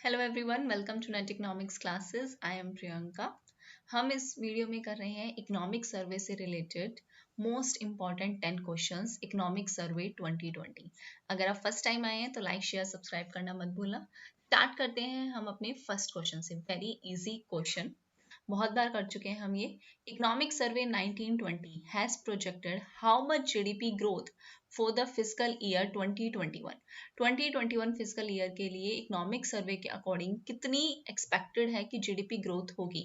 Hello everyone, welcome to net economics classes. I am Priyanka. हम इस video में कर रहे हैं इकोनॉमिक सर्वे से related most important 10 questions economic survey 2020। अगर आप फर्स्ट टाइम आए हैं तो लाइक शेयर सब्सक्राइब करना मत भूलना। स्टार्ट करते हैं हम अपने फर्स्ट क्वेश्चन से। वेरी इजी क्वेश्चन, बहुत बार कर चुके हैं हम ये। Economic survey 1920 has projected how much GDP growth for the fiscal year 2021। 2021 fiscal year के लिए इकोनॉमिक सर्वे के अकॉर्डिंग कितनी एक्सपेक्टेड है कि जीडीपी ग्रोथ होगी?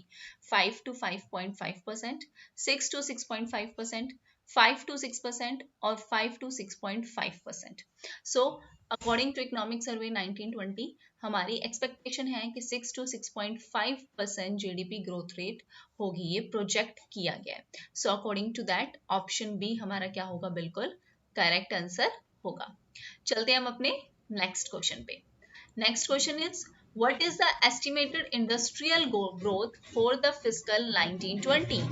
5 to 5.5%, 6 to 6.5%, 5 to 6% और 5 to 6.5%। So according to economic survey 1920 हमारी एक्सपेक्टेशन है कि 6 to 6.5% जीडीपी ग्रोथ रेट होगी, ये प्रोजेक्ट किया गया है। So according to that option B हमारा क्या होगा? बिल्कुल करेक्ट आंसर होगा। चलते हैं हम अपने नेक्स्ट क्वेश्चन पे। Next question is what is the estimated industrial growth for the fiscal 1920।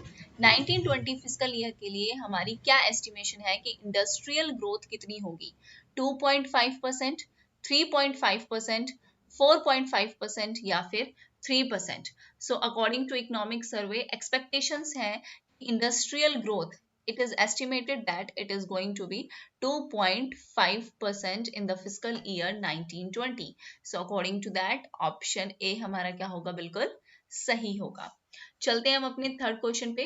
1920 fiscal year के लिए हमारी क्या एस्टिमेशन है कि इंडस्ट्रियल ग्रोथ कितनी होगी? 2.5%, 3.5%, 4.5% या फिर 3%। So according to economic survey expectations है industrial growth, it is estimated that it is going to be 2.5% in the fiscal year 1920. So according to that option A हमारा क्या होगा? बिल्कुल सही होगा। चलते हैं हम अपने थर्ड क्वेश्चन पे।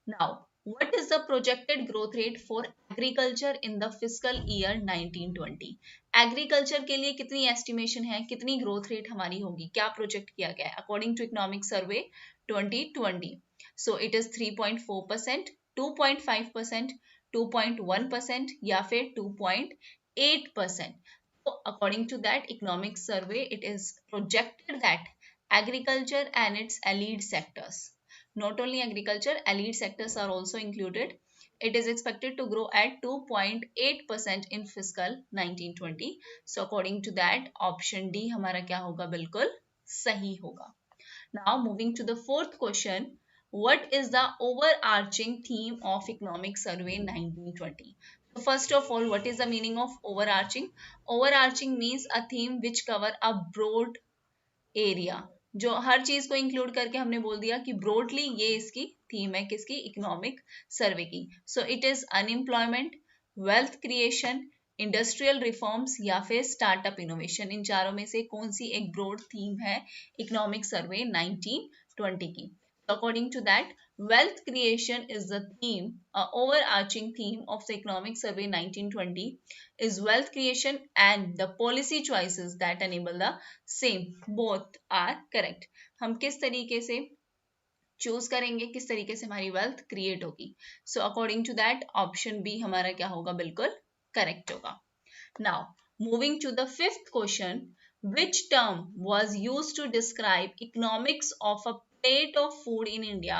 Now, what is the projected growth rate for agriculture in the fiscal year 1920? Agriculture के लिए कितनी एस्टिमेशन है, कितनी ग्रोथ रेट हमारी होगी, क्या प्रोजेक्ट किया गया है according to economic survey 2020? So it is 3.4%, 2.5%, 2.1% या फिर 2.8%। तो according to that economic survey it is projected that agriculture and its allied sectors, not only agriculture, allied sectors are also included. It is expected to grow at 2.8% in fiscal 1920. So according to that option D हमारा क्या होगा? बिल्कुल सही होगा। Now moving to the fourth question, what is the overarching theme of economic survey 1920? So first of all, what is the meaning of overarching? Overarching means a theme which cover a broad area, जो हर चीज को include करके हमने बोल दिया कि broadly ये इसकी थीम है, किसकी? इकोनॉमिक सर्वे की। सो it is unemployment, wealth creation, industrial reforms या फिर स्टार्टअप इनोवेशन। इन चारों में से कौन सी एक ब्रॉड थीम है इकोनॉमिक सर्वे 1920 की? According to that, wealth creation is the theme, overarching theme of the economic survey 1920 is wealth creation and the policy choices that enable the same. Both are correct. हम किस तरीके से choose करेंगे, किस तरीके से हमारी वेल्थ क्रिएट होगी? So according to that option B हमारा क्या होगा? बिल्कुल करेक्ट होगा। Now, moving to the fifth question, which term was used to describe economics of a plate of food in India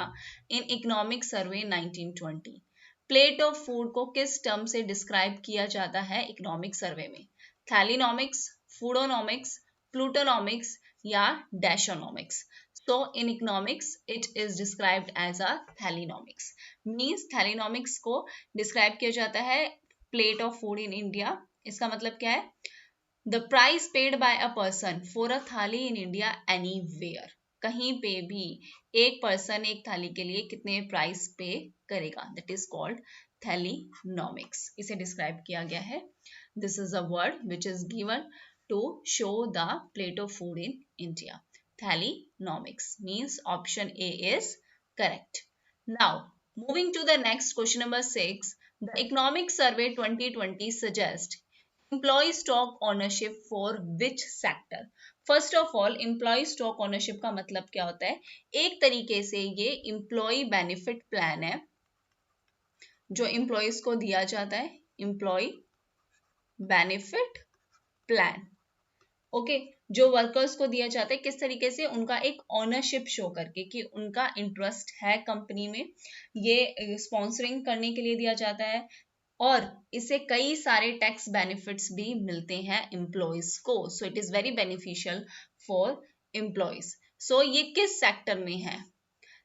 in Economic Survey 1920? Plate of food को किस term से describe किया जाता है इकोनॉमिक सर्वे में? थैलिनॉमिक्स, फूडोनॉमिक्स, प्लूटोनॉमिक्स या डैशोनॉमिक्स? So in economics it is described as a thalinomics. Means thalinomics को describe किया जाता है plate of food in India। इसका मतलब क्या है? The price paid by a person for a थाली इन इंडिया एनीवेयर। कहीं पे भी एक पर्सन एक थाली के लिए कितने प्राइस पे करेगा, दैट इज कॉल्ड थैलिनॉमिक्स। इसे डिस्क्राइब किया गया है। This is a word which is given to show the plate of food in India. Thalinomics means option A is correct. Now moving to the next question number 6, the economic survey 2020 suggests employee stock ownership for which sector? First of all employ stock ownership का मतलब क्या होता है? एक तरीके से ये employ benefit plan है जो एम्प्लॉयज को दिया जाता है, एम्प्लॉय बेनिफिट प्लान। ओके, जो वर्कर्स को दिया जाता है किस तरीके से? उनका एक ओनरशिप शो करके कि उनका इंटरेस्ट है कंपनी में, ये स्पॉन्सरिंग करने के लिए दिया जाता है और इससे कई सारे टैक्स बेनिफिट्स भी मिलते हैं एम्प्लॉयज को। So it is very beneficial for employees. So ये किस सेक्टर में है?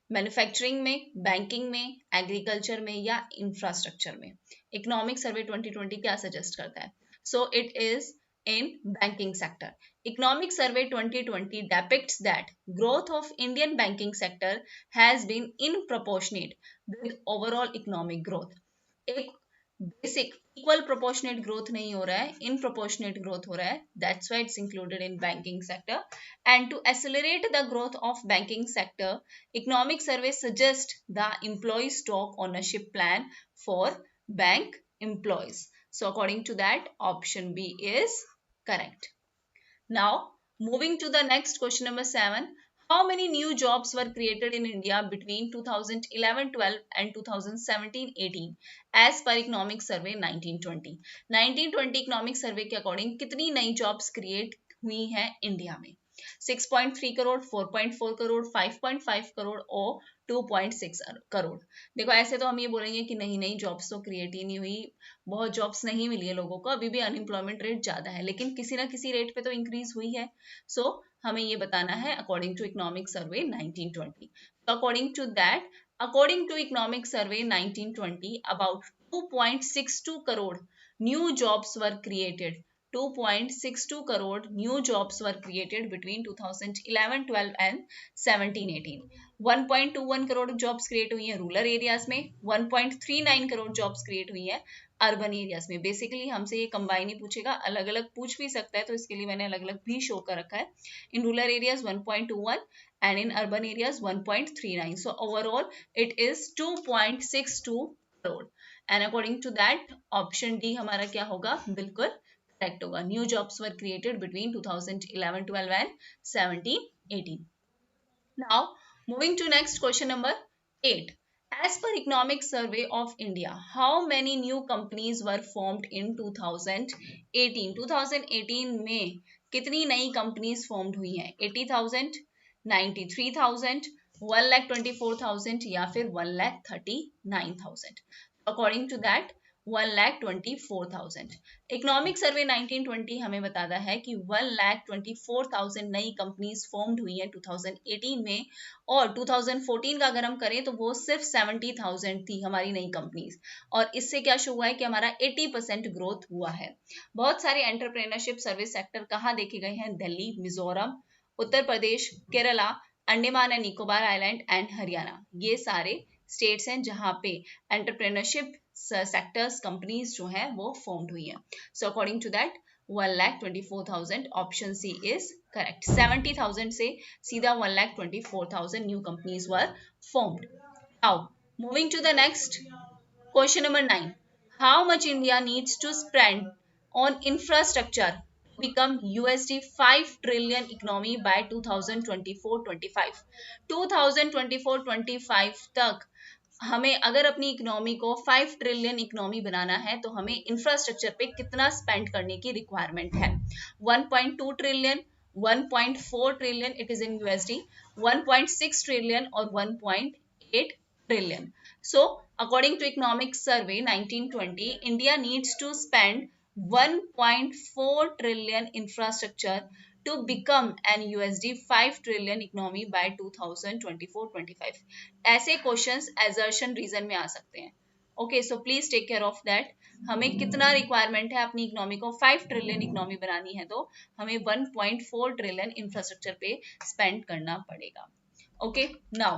मैन्युफैक्चरिंग में, बैंकिंग में, एग्रीकल्चर में या इंफ्रास्ट्रक्चर में? इकोनॉमिक सर्वे 2020 क्या सजेस्ट करता है? सो it is in banking sector. Economic Survey 2020 depicts that growth of Indian banking sector has been in with overall economic growth. एक बेसिक इक्वल प्रोपोर्शनेट ग्रोथ नहीं हो रहा है, इन प्रोपोर्शनेट ग्रोथ हो रहा है. That's why it's included in banking sector. And to accelerate the growth of banking sector, economic survey suggest the employ stock ownership plan for bank employees. So according to that, option B is correct. Now moving to the next question number 7. How many new jobs were created in India between 2011-12 and 2017-18 as per Economic Survey 1920? 1920 Economic Survey के according कितनी नई jobs create हुई हैं India में? 6.3 करोड़, 4.4 करोड़, 5.5 करोड़ और 2.6 करोड़. देखो ऐसे तो हम ये बोलेंगे कि नहीं नहीं जॉब्स तो क्रिएट ही नहीं हुई, बहुत जॉब्स नहीं मिली है लोगों को, अभी भी अनएम्प्लॉयमेंट रेट ज्यादा है, लेकिन किसी ना किसी रेट पे तो इंक्रीज हुई है. सो हमें ये बताना है अकॉर्डिंग टू इकोनॉमिक सर्वे 1920. तो according to economic survey 1920 about 2.62 crore new jobs were created. 2.62 crore new jobs were created between 2011-12 and 17-18. 1.21 crore jobs create हुई हैं रूरल एरियाज में, 1.39 करोड़ जॉब्स क्रिएट हुई हैं अर्बन एरियाज में. बेसिकली हमसे ये कंबाइन ही पूछेगा, अलग अलग पूछ भी सकता है, तो इसके लिए मैंने अलग अलग भी शो कर रखा है. In rural areas 1.21 and in urban areas 1.39. So overall it is 2.62 crore. And according to that, option D हमारा क्या होगा? बिल्कुल करेक्ट होगा. New jobs were created between 2011-12 and 17-18. Now moving to next question number 8. As per Economic Survey of India, how many new companies were formed in 2018? 2018 में कितनी नई companies formed हुई हैं? 80,000, 93,000, 1,24,000 या फिर 1,39,000. According to that 1,24,000. Economic survey 1920 हमें बताता है कि 1,24,000 नई कंपनीज फॉर्म्ड हुई हैं 2018 में, और 2014 का अगर हम करें तो वो सिर्फ 70,000 थी हमारी नई कंपनीज, और इससे क्या शो हुआ है कि हमारा 80% ग्रोथ हुआ है. बहुत सारे एंटरप्रेन्योरशिप सर्विस सेक्टर कहाँ देखे गए हैं? Delhi, Mizoram, Uttar Pradesh, Kerala, Andaman and Nicobar island and Haryana. ये सारे स्टेट्स हैं जहां पे एंटरप्रेन्योरशिप सेक्टर्स कंपनीज जो हैं वो फॉर्म्ड हुई हैं. So according to that 1,24,000 option C is correct. 70,000 से सीधा 1,24,000 new companies were formed. Now moving to the next question number 9. How much India needs to spend on infrastructure become $5 trillion economy by 2024-25. 2024-25 तक हमें अगर अपनी economy को 5 trillion economy बनाना है तो हमें इंफ्रास्ट्रक्चर पे कितना स्पेंड करने की रिक्वायरमेंट है? 1.2 trillion, 1.4 trillion, it is in USD, 1.6 trillion और 1.8 trillion. So according to economic survey 1920, India needs to spend 1.4 trillion infrastructure to become an $5 trillion economy by 2024-25. ऐसे क्वेश्चंस assertion रीजन में आ सकते हैं. Okay, so please take care of that. हमें कितना requirement है अपनी इकोनॉमी को 5 ट्रिलियन इकोनॉमी बनानी है तो हमें 1.4 ट्रिलियन इंफ्रास्ट्रक्चर पे स्पेंड करना पड़ेगा. Okay, now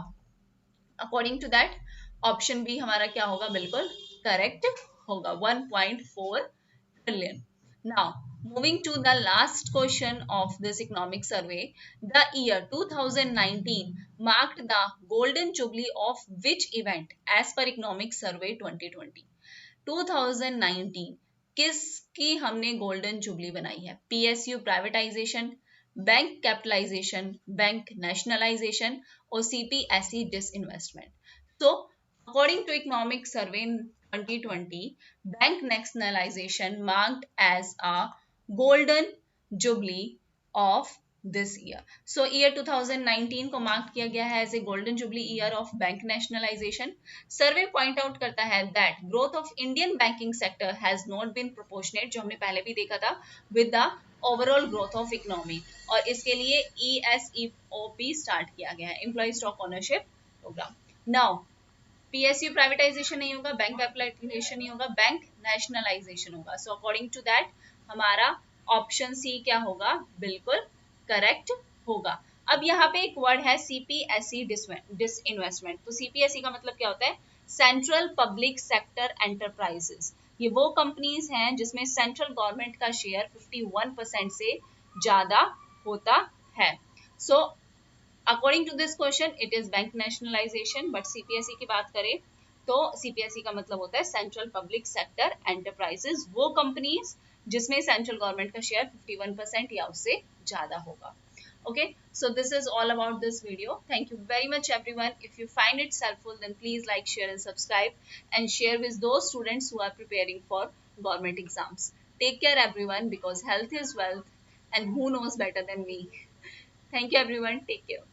according to that option B हमारा क्या होगा? बिल्कुल करेक्ट होगा, 1.4 trillion. Now, moving to the last question of this economic survey, the year 2019 marked the golden jubilee of which event as per economic survey 2020? 2019 किसकी हमने golden jubilee बनाई है? PSU privatisation, bank capitalisation, bank nationalisation और CPSE disinvestment. So, according to economic survey 2020, bank nationalization marked as a golden jubilee of this year. So year 2019 को mark किया गया है as a golden jubilee year of bank nationalization. Survey point out करता है that growth of Indian banking sector has not been proportionate, जो हमने पहले भी देखा था, with the overall growth of economy. और इसके लिए ESOP स्टार्ट किया गया है, employ stock ownership programme. Now PSU privatisation नहीं होगा, बैंक कैपिटलाइजेशन नहीं होगा, बैंक नेशनलाइजेशन होगा. सो अकॉर्डिंग टू दैट हमारा ऑप्शन सी क्या होगा, बिल्कुल करेक्ट होगा। अब यहाँ पे एक वर्ड है सीपीएसई डिसइन्वेस्टमेंट। तो सीपीएसई का मतलब क्या होता है, सेंट्रल पब्लिक सेक्टर एंटरप्राइजेस। ये वो कंपनीज हैं जिसमें सेंट्रल गवर्नमेंट का शेयर 51% से ज्यादा होता है। So according to this question it is bank nationalisation, but CPSE की बात करें तो सीपीएसई का मतलब होता है सेंट्रल पब्लिक सेक्टर एंटरप्राइजेस, वो कंपनीज जिसमें सेंट्रल गवर्नमेंट का शेयर 51% या उससे ज्यादा होगा। Okay, so this is all about this video. Thank you very much everyone. If you find it helpful, then please like, share and subscribe and share with those students who are preparing for government exams. Take care everyone, because health is wealth and who knows better than me. Thank you everyone. Take care.